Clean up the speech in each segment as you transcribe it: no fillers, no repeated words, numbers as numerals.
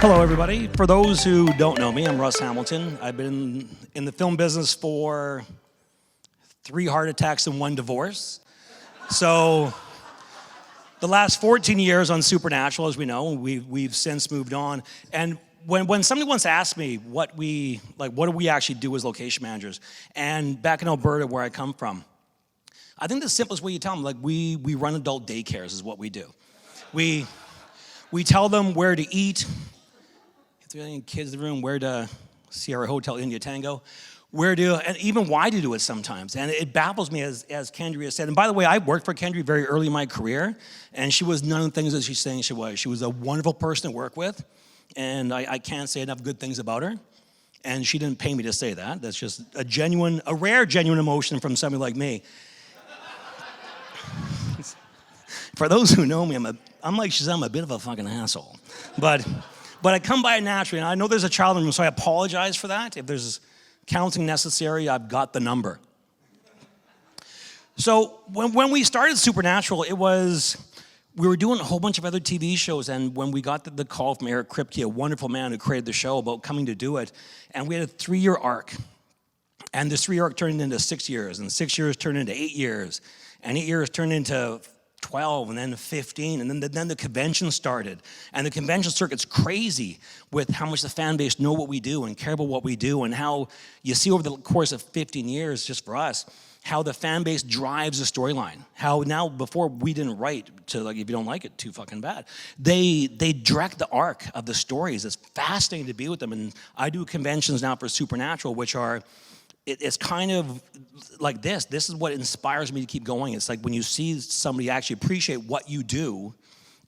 Hello, everybody. For those who don't know me, I'm Russ Hamilton. I've been in the film business for 3 heart attacks and 1 divorce. So the last 14 years on Supernatural, as we know, we've since moved on. And when somebody wants to ask me what do we actually do as location managers, and back in Alberta, where I come from, I think the simplest way you tell them, we run adult daycares is what we do. We tell them where to eat. If there are any kids in the room, where to Sierra Hotel India Tango, and even why to do it sometimes. And it baffles me, as Kendria has said. And by the way, I worked for Kendria very early in my career, and she was none of the things that she's saying she was. She was a wonderful person to work with, and I can't say enough good things about her. And she didn't pay me to say that. That's just a rare genuine emotion from somebody like me. For those who know me, I'm like Shazam, I'm a bit of a fucking asshole. But I come by it naturally, and I know there's a child in the room, so I apologize for that. If there's counseling necessary, I've got the number. So when we started Supernatural, we were doing a whole bunch of other TV shows, and when we got the call from Eric Kripke, a wonderful man who created the show, about coming to do it, and we had a 3-year arc. And this 3-year arc turned into 6 years, and 6 years turned into 8 years, and 8 years turned into 12, and then 15, and then the convention started. And the convention circuit's crazy with how much the fan base know what we do and care about what we do, and how you see over the course of 15 years, just for us, how the fan base drives the storyline. How now, before we didn't write to, if you don't like it, too fucking bad. They direct the arc of the stories. It's fascinating to be with them. And I do conventions now for Supernatural, which are, it's kind of like this. This is what inspires me to keep going. It's like when you see somebody actually appreciate what you do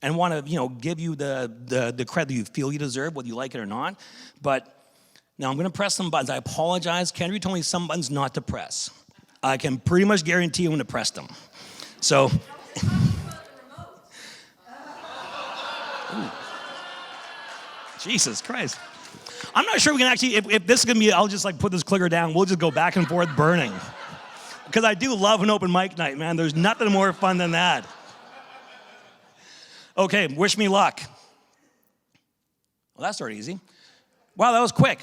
and want to, give you the credit that you feel you deserve, whether you like it or not. But now I'm going to press some buttons. I apologize. Kendra told me some buttons not to press. I can pretty much guarantee you when to press them. So. Jesus Christ. I'm not sure we can actually, if this is going to be, I'll just put this clicker down. We'll just go back and forth burning. Because I do love an open mic night, man. There's nothing more fun than that. Okay, wish me luck. Well, that started easy. Wow, that was quick.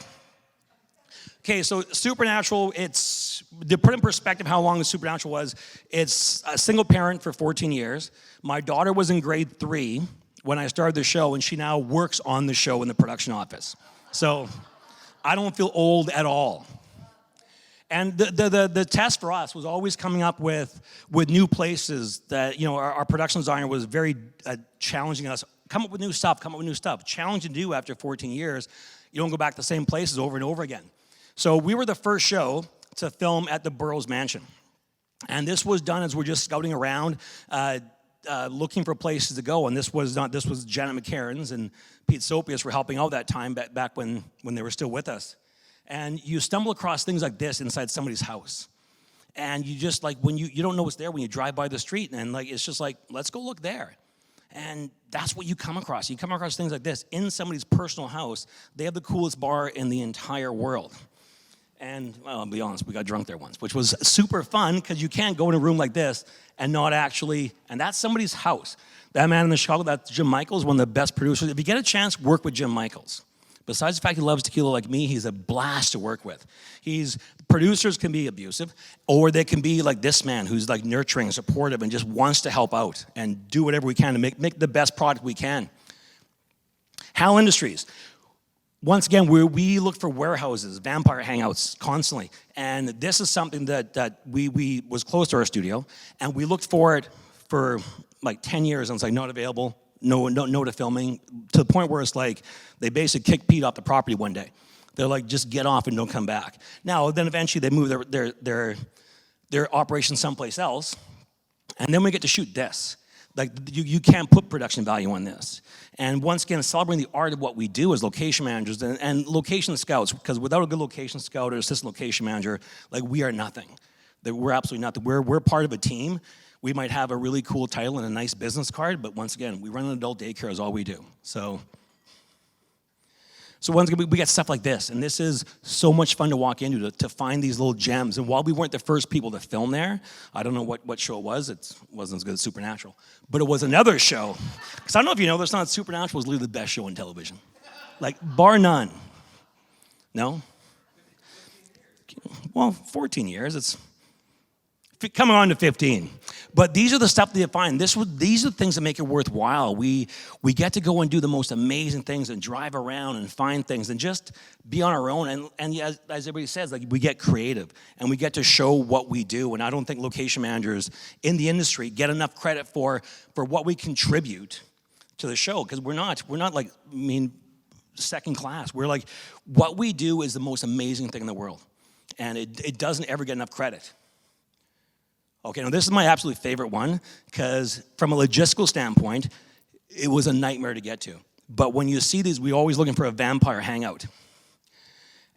Okay, so Supernatural, to put in perspective how long the Supernatural was, it's a single parent for 14 years. My daughter was in grade 3 when I started the show, and she now works on the show in the production office. So I don't feel old at all. And the test for us was always coming up with new places that, our production designer was very challenging us. Come up with new stuff. Challenging to do after 14 years. You don't go back to the same places over and over again. So we were the first show to film at the Burroughs Mansion. And this was done as we're just scouting around, looking for places to go. And this was Janet McCarran's and Pete Sopius were helping out that time back when they were still with us. And you stumble across things like this inside somebody's house. And you just when you don't know what's there when you drive by the street, and it's just let's go look there. And that's what you come across. You come across things like this in somebody's personal house. They have the coolest bar in the entire world. And, well, I'll be honest, we got drunk there once, which was super fun because you can't go in a room like this and not actually, and that's somebody's house. That man in the Chicago, that's Jim Michaels, one of the best producers. If you get a chance, work with Jim Michaels. Besides the fact he loves tequila like me, he's a blast to work with. Producers can be abusive, or they can be like this man who's nurturing, supportive, and just wants to help out and do whatever we can to make the best product we can. Hal Industries. Once again, we look for warehouses, vampire hangouts constantly. And this is something that we was close to our studio, and we looked for it for 10 years, and it's not available, no to filming, to the point where it's they basically kicked Pete off the property one day. They're just get off and don't come back. Now, then eventually they move their operation someplace else, and then we get to shoot this. You can't put production value on this. And once again, celebrating the art of what we do as location managers and location scouts, because without a good location scout or assistant location manager, we are nothing. We're absolutely nothing. We're part of a team. We might have a really cool title and a nice business card, but once again, we run an adult daycare is all we do. So once again, we got stuff like this, and this is so much fun to walk into, to find these little gems. And while we weren't the first people to film there, I don't know what show it was. It wasn't as good as Supernatural, but it was another show. Because I don't know if you know, Supernatural was literally the best show on television. Like, bar none. No? Well, 14 years. It's coming on to 15. But these are the stuff that you find. These are the things that make it worthwhile. We get to go and do the most amazing things and drive around and find things and just be on our own. And yeah, as everybody says, like, we get creative and we get to show what we do. And I don't think location managers in the industry get enough credit for what we contribute to the show, because we're not like, second class. We're like, what we do is the most amazing thing in the world. And it doesn't ever get enough credit. Okay, now this is my absolute favorite one, because from a logistical standpoint, it was a nightmare to get to. But when you see these, we're always looking for a vampire hangout.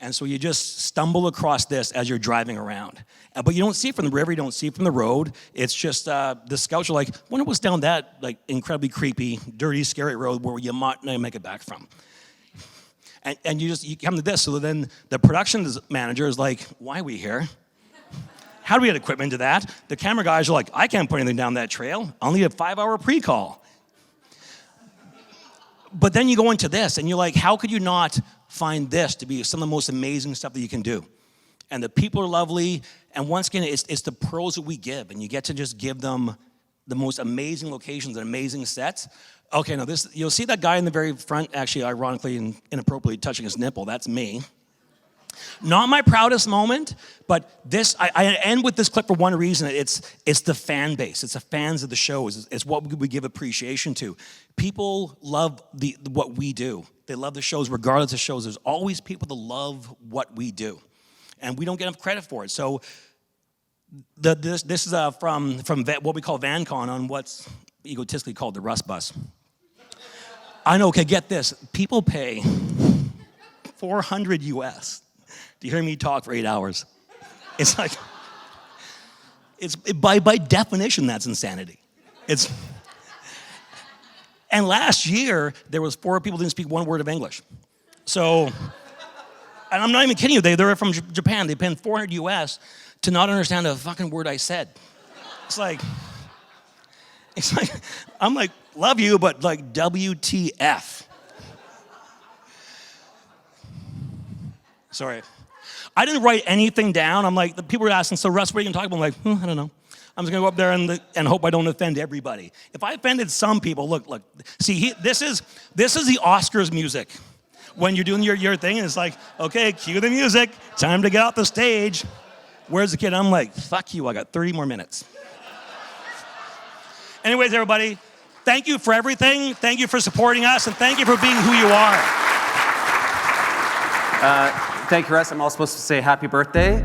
And so you just stumble across this as you're driving around. But you don't see it from the river, you don't see it from the road. It's just the scouts are like, wonder what's down that like incredibly creepy, dirty, scary road where you might not make it back from. And you come to this, so then the production manager is like, why are we here? How do we get equipment to that? The camera guys are like, I can't put anything down that trail. I'll need a 5-hour pre-call. But then you go into this, and you're like, how could you not find this to be some of the most amazing stuff that you can do? And the people are lovely, and once again, it's the pearls that we give, and you get to just give them the most amazing locations and amazing sets. Okay, now this, you'll see that guy in the very front, actually, ironically and inappropriately touching his nipple. That's me. Not my proudest moment, but this, I end with this clip for one reason. It's the fan base. It's the fans of the show. It's what we give appreciation to. People love what we do. They love the shows regardless of shows. There's always people that love what we do. And we don't get enough credit for it. So this is from what we call VanCon on what's egotistically called the Russ Bus. I know, okay, get this. People pay $400 US to hear me talk for 8 hours. It's like, by definition, that's insanity. And last year, there was 4 people who didn't speak one word of English. So, and I'm not even kidding you, they're from Japan. They paid $400 US to not understand a fucking word I said. It's like, I'm like, love you, but like, WTF. Sorry. I didn't write anything down. I'm like, the people were asking, so Russ, what are you gonna talk about? I'm like, I don't know. I'm just gonna go up there and hope I don't offend everybody. If I offended some people, look, see, this is the Oscars music. When you're doing your thing, and it's like, okay, cue the music, time to get off the stage. Where's the kid? I'm like, fuck you, I got 30 more minutes. Anyways, everybody, thank you for everything. Thank you for supporting us, and thank you for being who you are. Thank you, Russ. I'm also supposed to say happy birthday.